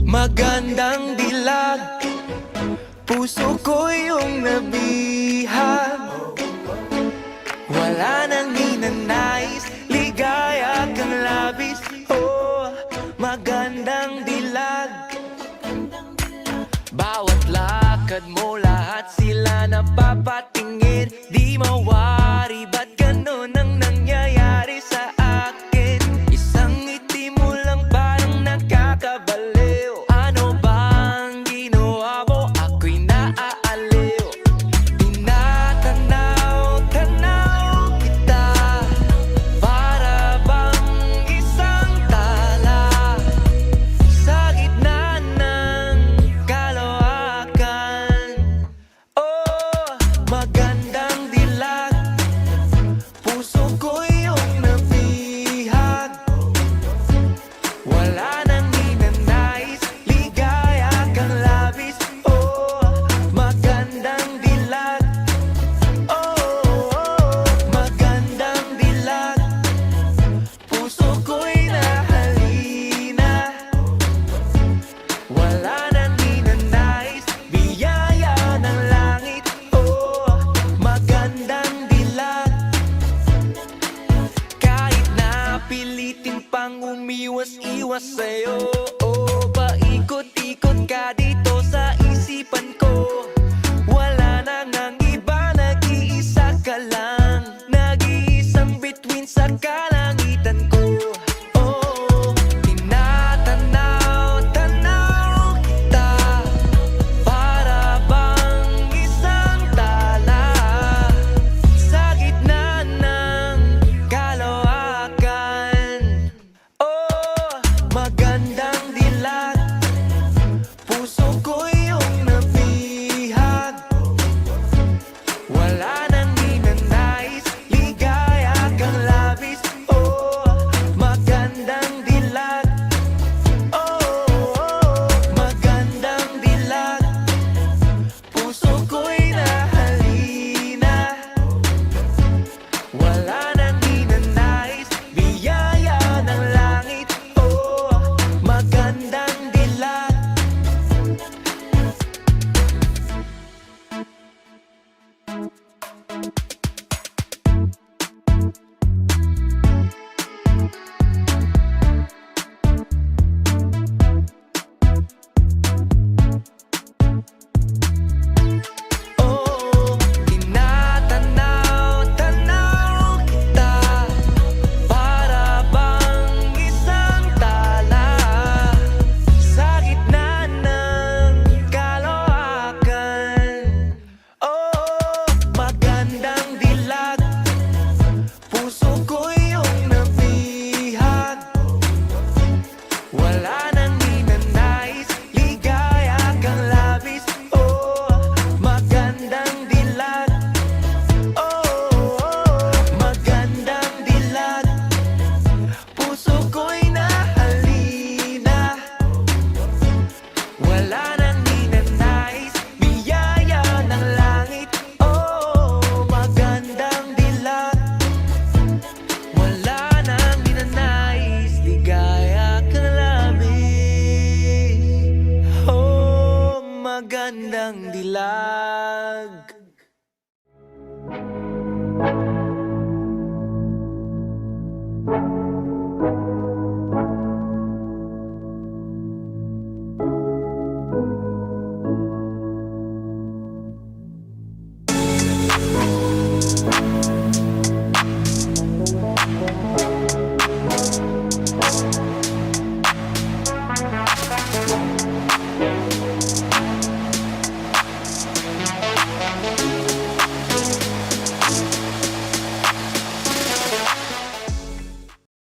Magandang dilag, puso ko yung nabihag. Wala nang ninanais, ligaya kang labis. Oh, magandang dilag. Bawat lakad mo, lahat sila napapatingin. Di mawari, ba't ganun ang nangyayari sa akin? Isang ngiti mo lang parang nakakabaliw. Ano bang ginawa mo? Ako'y naaaliw. Tinatanaw-tanaw kita, para bang isang tala sa gitna ng kalawakan. Oh, magandang dilag, puso ko yung nabihag. Wala nang ninanais, ligaya kang labis. Oh, magandang dilag. Oh, magandang dilag, puso ko'y nahalina. Wala nang ninanais, biyaya ng langit. Oh, magandang dilag. Kahit na pilitin pang umiwas-iwas sa'yo, oh, paikot-ikot ka dito sa isipan ko. Wala nang ang iba, nag-iisa ka lang, nag-iisang bituin sa kalangitan ko. Oh, tinatanaw-tanaw kita, para bang isang tala sa gitna ng kalawakan. Oh, magandang dilag, puso ko yung nabihag. Wala nang ninanais, ligaya kang labis. Oh, magandang dilag. Oh, magandang dilag, puso ko'y nahalina. Wala nang ninanais, biyaya ng langit. Oh, magandang dilag. Oh, tinatanaw-tanaw kita, para bang isang tala sa gitna ng kalawakan. Oh, magandang dilag, puso ko yung nabihag. Wala nang ninanais, ligaya kang labis. Oh, magandang dilag. Oh, magandang dilag, puso ko'y nahalina. Wala nang ninanais, biyaya ng langit. Oh, magandang dilag. Wala nang ninanais, ligaya kang labis. Oh, magandang dilag.